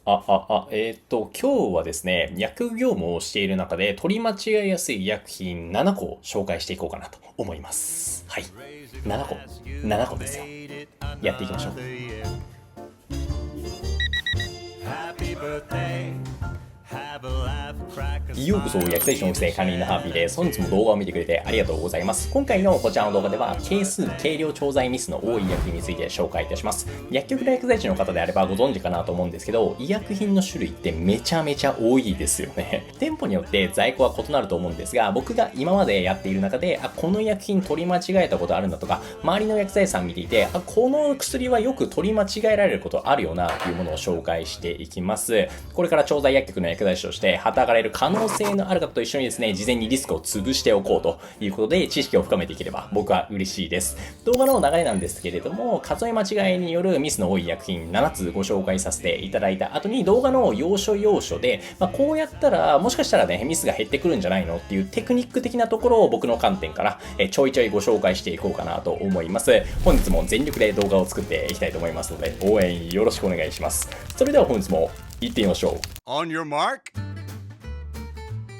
今日はですね、薬業務をしている中で取り間違いやすい医薬品7個を紹介していこうかなと思います。はい。7個。7個ですよ。やっていきましょう。ようこそ薬剤師の育成管理のハービーです。本日も動画を見てくれてありがとうございます。今回のこちらの動画では係数計量調剤ミスの多い医薬品について紹介いたします。薬局で薬剤師の方であればご存知かなと思うんですけど、医薬品の種類ってめちゃめちゃ多いですよね。店舗によって在庫は異なると思うんですが、僕が今までやっている中で、この医薬品取り間違えたことあるんだとか、周りの薬剤師さん見ていて、この薬はよく取り間違えられることあるよなというものを紹介していきます。これから調剤薬局の薬剤師として働かれる可能性のある方と一緒にですね、事前にリスクを潰しておこうということで、知識を深めていければ僕は嬉しいです。動画の流れなんですけれども、数え間違いによるミスの多い医薬品7つご紹介させていただいた後に、動画の要所要所で、こうやったらもしかしたらね、ミスが減ってくるんじゃないのっていうテクニック的なところを僕の観点からちょいちょいご紹介していこうかなと思います。本日も全力で動画を作っていきたいと思いますので、応援よろしくお願いします。それでは本日も行ってみましょう。On your mark.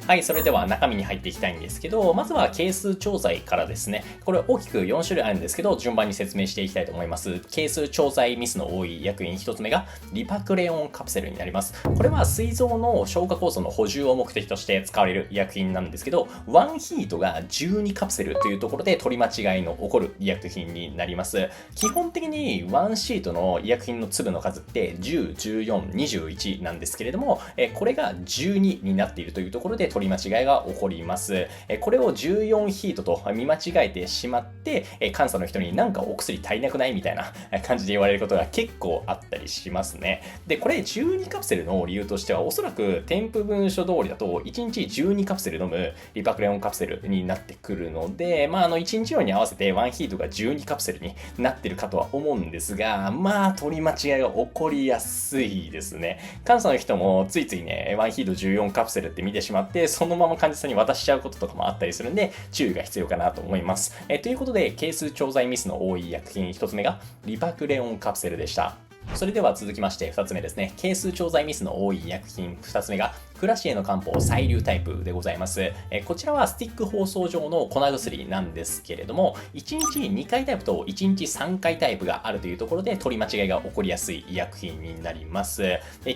はい、それでは中身に入っていきたいんですけど、まずは係数調剤からですね。これ大きく4種類あるんですけど、順番に説明していきたいと思います。係数調剤ミスの多い薬品1つ目がリパクレオンカプセルになります。これは膵臓の消化酵素の補充を目的として使われる医薬品なんですけど、1ヒートが12カプセルというところで取り間違いの起こる医薬品になります。基本的に1シートの医薬品の粒の数って10、14、21なんですけれども、これが12になっているというところで取り間違いが起こります。これを14ヒートと見間違えてしまって、監査の人になんかお薬足りなくないみたいな感じで言われることが結構あったりしますね。で、これ12カプセルの理由としては、おそらく添付文書通りだと1日12カプセル飲むリパクレオンカプセルになってくるので、1日量に合わせて1ヒートが12カプセルになってるかとは思うんですが、取り間違いが起こりやすいですね。監査の人もついついね、1ヒート14カプセルって見てしまって、そのまま患者さんに渡しちゃうこととかもあったりするんで、注意が必要かなと思います。ということで、係数調剤ミスの多い医薬品1つ目がリパクレオンカプセルでした。それでは続きまして2つ目ですね。係数調剤ミスの多い医薬品2つ目がクラシエの漢方細粒タイプでございます。こちらはスティック包装状の粉薬なんですけれども、1日2回タイプと1日3回タイプがあるというところで取り間違いが起こりやすい医薬品になります。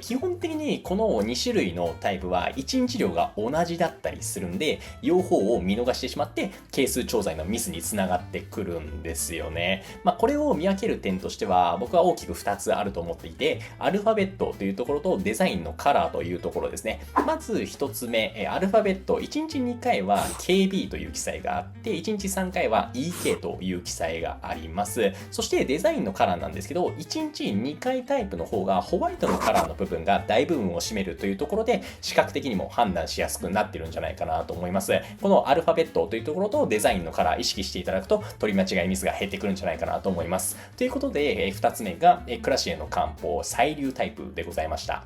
基本的にこの2種類のタイプは1日量が同じだったりするんで、両方を見逃してしまって係数調剤のミスにつながってくるんですよね。これを見分ける点としては、僕は大きく2つあると思っていて、アルファベットというところとデザインのカラーというところですね。まず1つ目、アルファベット、1日2回は KB という記載があって、1日3回は EK という記載があります。そしてデザインのカラーなんですけど、1日2回タイプの方がホワイトのカラーの部分が大部分を占めるというところで、視覚的にも判断しやすくなってるんじゃないかなと思います。このアルファベットというところとデザインのカラー意識していただくと、取り間違いミスが減ってくるんじゃないかなと思います。ということで、2つ目がクラシエの漢方細粒タイプでございました。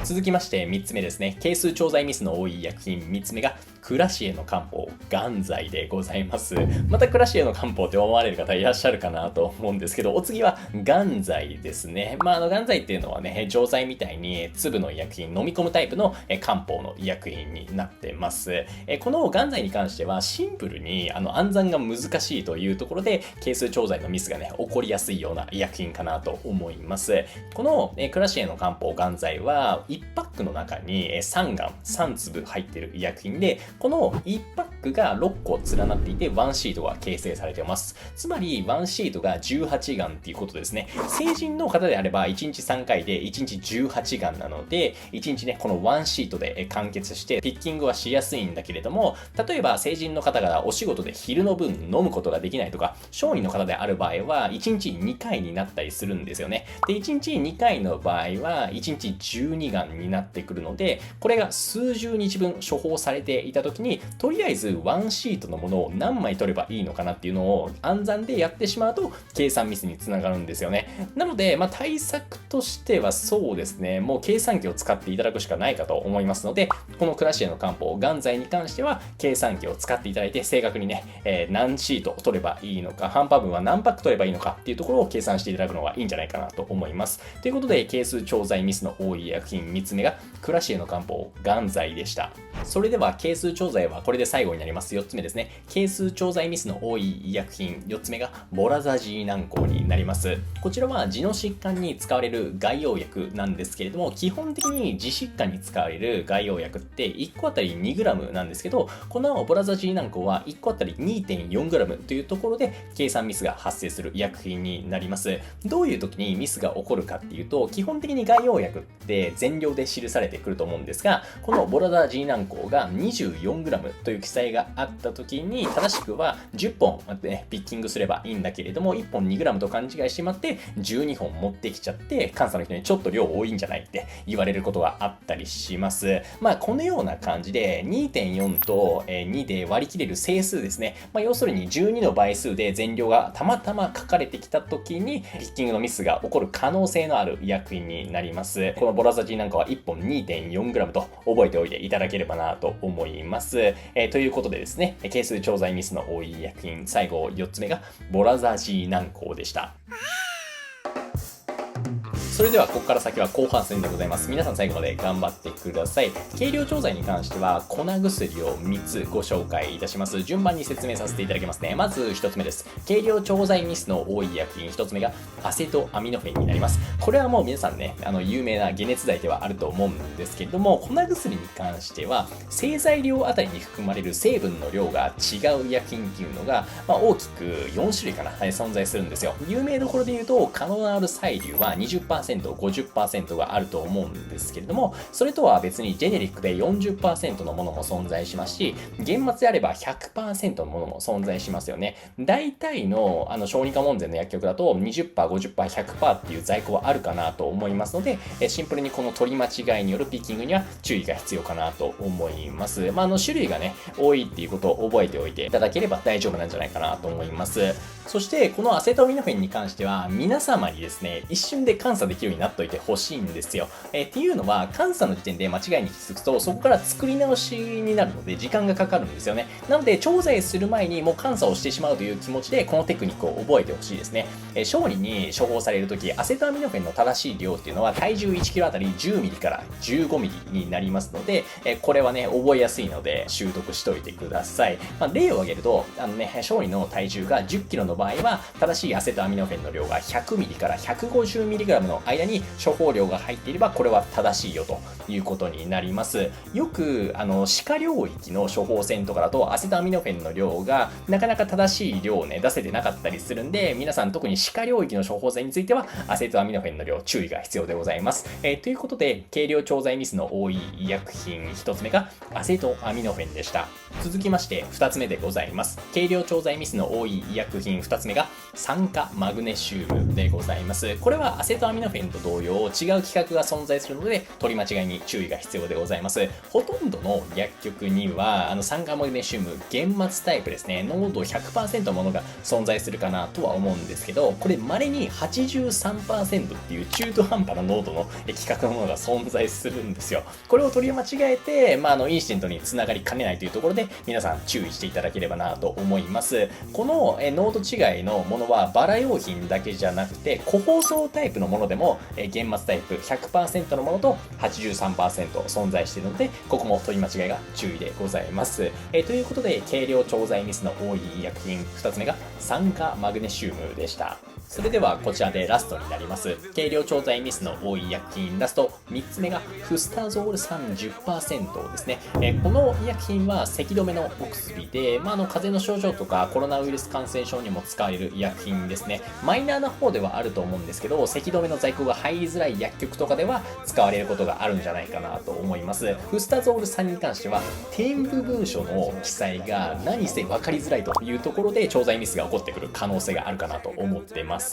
続きまして3つ目ですね。係数調剤ミスの多い医薬品3つ目がクラシエの漢方元剤でございます。またクラシエの漢方って思われる方いらっしゃるかなと思うんですけど、お次は元剤ですね。元剤っていうのはね、錠剤みたいに粒の医薬品飲み込むタイプの漢方の医薬品になってます。この元剤に関してはシンプルに暗算が難しいというところで、係数調剤のミスがね、起こりやすいような医薬品かなと思います。このクラシエの漢方元剤は1パックの中に3丸3粒入っている医薬品で、この1パックが6個連なっていて1シートが形成されています。つまり1シートが18丸っていうことですね。成人の方であれば1日3回で1日18丸なので、1日ね、この1シートで完結してピッキングはしやすいんだけれども、例えば成人の方がお仕事で昼の分飲むことができないとか、小児の方である場合は1日2回になったりするんですよね。で、1日2回の場合は1日12丸になってくるので、これが数十日分処方されていた時に、とりあえず1シートのものを何枚取ればいいのかなっていうのを暗算でやってしまうと計算ミスにつながるんですよね。なので、対策としてはそうですね、もう計算機を使っていただくしかないかと思いますので、このクラシエの漢方元剤に関しては計算機を使っていただいて、正確にね、何シート取ればいいのか、半端分は何パック取ればいいのかっていうところを計算していただくのがいいんじゃないかなと思います。ということで、係数調剤ミスの多い医薬品品3つ目がクラシエの漢方眼剤でした。それでは係数調剤はこれで最後になります。4つ目ですね。係数調剤ミスの多い医薬品。4つ目がボラザジー軟膏になります。こちらは痔の疾患に使われる外用薬なんですけれども、基本的に痔疾患に使われる外用薬って1個あたり 2g なんですけど、このボラザジー軟膏は1個あたり 2.4g というところで計算ミスが発生する医薬品になります。どういう時にミスが起こるかっていうと、基本的に外用薬って全量で記されてくると思うんですが、このボラザジー軟膏が 24g という記載があった時に、正しくは10本、ピッキングすればいいんだけれども、1本 2g と勘違いしてしまって12本持ってきちゃって、監査の人にちょっと量多いんじゃないって言われることがあったりします。このような感じで 2.4 と2で割り切れる整数ですね。要するに12の倍数で全量がたまたま書かれてきた時にピッキングのミスが起こる可能性のある医薬品になります。このボラザジーなんかは1本 2.4g と覚えておいていただければなと思います。ということでですね、係数調剤ミスの多い医薬品、最後4つ目がボラザジー軟膏でした。それではここから先は後半戦でございます。皆さん最後まで頑張ってください。軽量調剤に関しては粉薬を3つご紹介いたします。順番に説明させていただきますね。まず1つ目です。軽量調剤ミスの多い医薬品、1つ目がアセトアミノフェンになります。これはもう皆さんね、有名な解熱剤ではあると思うんですけれども、粉薬に関しては製剤量あたりに含まれる成分の量が違う医薬品っていうのが、大きく4種類かな、存在するんですよ。有名どころで言うとカノナール細粒は 20%、50% があると思うんですけれども、それとは別にジェネリックで 40% のものも存在しますし、原末であれば 100% のものも存在しますよね。大体の小児科門前の薬局だと 20%、50%、100% っていう在庫はあるかなと思いますので、シンプルにこの取り間違いによるピッキングには注意が必要かなと思います。種類がね、多いっていうことを覚えておいていただければ大丈夫なんじゃないかなと思います。そしてこのアセトアミノフェンに関しては皆様にですね、一瞬で監査できるようになっておいてほしいんですよ。っていうのは監査の時点で間違いに気づくとそこから作り直しになるので時間がかかるんですよね。なので調剤する前にもう監査をしてしまうという気持ちでこのテクニックを覚えてほしいですね。小児に処方されるときアセトアミノフェンの正しい量っていうのは体重 1kg あたり 10ml から 15ml になりますので、これはね覚えやすいので習得しておいてください。例を挙げると小児の体重が 10kg の場合は正しいアセトアミノフェンの量が 100ml から 150mg の間に処方量が入っていればこれは正しいよということになります。よく歯科領域の処方箋とかだとアセトアミノフェンの量がなかなか正しい量をね出せてなかったりするんで、皆さん特に歯科領域の処方箋についてはアセトアミノフェンの量注意が必要でございます。ということで軽量調剤ミスの多い医薬品1つ目がアセトアミノフェンでした。続きまして2つ目でございます。軽量調剤ミスの多い医薬品2つ目が酸化マグネシウムでございます。これはアセトアミノフェンと同様違う規格が存在するので取り間違いに注意が必要でございます。ほとんどの薬局には酸化マグネシウム原末タイプですね、濃度 100% のものが存在するかなとは思うんですけど、これ稀に 83% っていう中途半端な濃度の規格のものが存在するんですよ。これを取り間違えて、インシデントにつながりかねないというところで皆さん注意していただければなと思います。この濃度違いのものはバラ用品だけじゃなくて個包装タイプのものでも原末タイプ 100% のものと 83% 存在しているので、ここも取り間違いが注意でございます。ということで軽量調剤ミスの多い医薬品2つ目が酸化マグネシウムでした。それではこちらでラストになります。軽量調剤ミスの多い医薬品ラスト3つ目がフスタゾール酸 10% ですね。この医薬品は咳止めのお薬で、風邪の症状とかコロナウイルス感染症にも使われる医薬品ですね。マイナーな方ではあると思うんですけど、咳止めの在庫が入りづらい薬局とかでは使われることがあるんじゃないかなと思います。フスタゾール酸に関しては添付文書の記載が何せ分かりづらいというところで調剤ミスが起こってくる可能性があるかなと思ってます。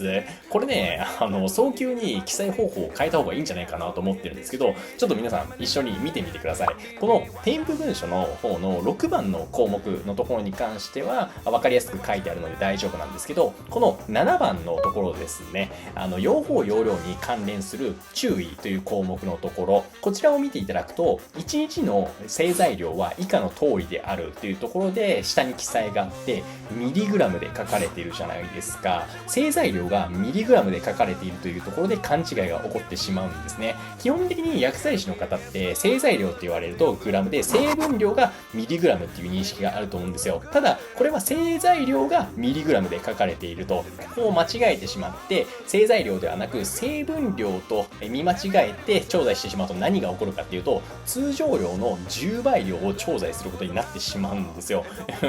これね、早急に記載方法を変えた方がいいんじゃないかなと思ってるんですけど、ちょっと皆さん一緒に見てみてください。この添付文書の方の6番の項目のところに関しては分かりやすく書いてあるので大丈夫なんですけど、この7番のところですね、用法用量に関連する注意という項目のところ、こちらを見ていただくと1日の製剤量は以下の通りであるというところで下に記載があってミリグラムで書かれているじゃないですか。製剤量量がミリグラムで書かれているというところで勘違いが起こってしまうんですね。基本的に薬剤師の方って製剤量って言われるとグラムで、成分量がミリグラムっていう認識があると思うんですよ。ただこれは製剤量がミリグラムで書かれていると、ここを間違えてしまって製剤量ではなく成分量と見間違えて調剤してしまうと何が起こるかっていうと、通常量の10倍量を調剤することになってしまうんですよ。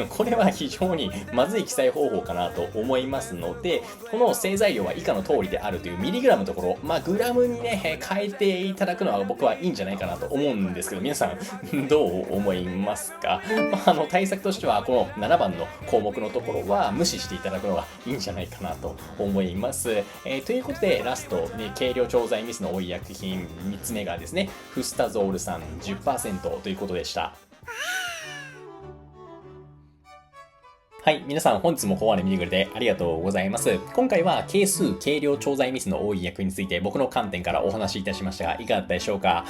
これは非常にまずい記載方法かなと思いますので、この製剤量は以下の通りであるというミリグラムのところ、グラムにね変えていただくのは僕はいいんじゃないかなと思うんですけど、皆さんどう思いますか？対策としてはこの7番の項目のところは無視していただくのがいいんじゃないかなと思います。ということでラスト、軽量調剤ミスの多い薬品3つ目がですね、フスタゾール酸 10% ということでした。はい。皆さん、本日もここまで見てくれてありがとうございます。今回は係数、軽量調剤ミスの多い薬について僕の観点からお話しいたしましたが、いかがだったでしょうか？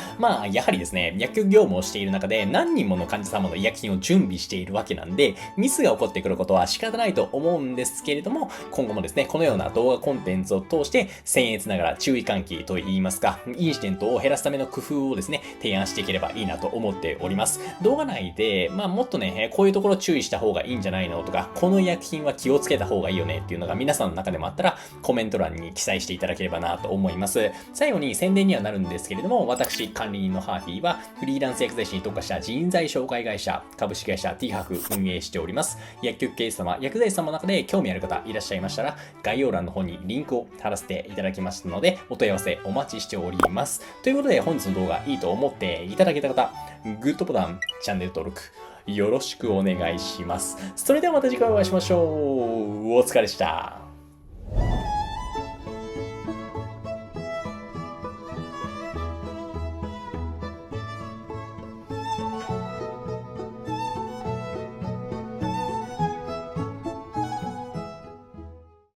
やはりですね、薬局業務をしている中で何人もの患者様の医薬品を準備しているわけなんで、ミスが起こってくることは仕方ないと思うんですけれども、今後もですね、このような動画コンテンツを通して、僭越ながら注意喚起といいますか、インシデントを減らすための工夫をですね、提案していければいいなと思っております。動画内で、もっとね、こういうところ注意した方がいいんじゃないのとか、この医薬品は気をつけた方がいいよねっていうのが皆さんの中でもあったらコメント欄に記載していただければなと思います。最後に宣伝にはなるんですけれども、私管理人のハーフィーはフリーランス薬剤師に特化した人材紹介会社株式会社 T ハーフ運営しております。薬局経営様、薬剤師様の中で興味ある方いらっしゃいましたら、概要欄の方にリンクを貼らせていただきますので、お問い合わせお待ちしております。ということで本日の動画いいと思っていただけた方、グッドボタン、チャンネル登録よろしくお願いします。それではまた次回お会いしましょう。お疲れでした。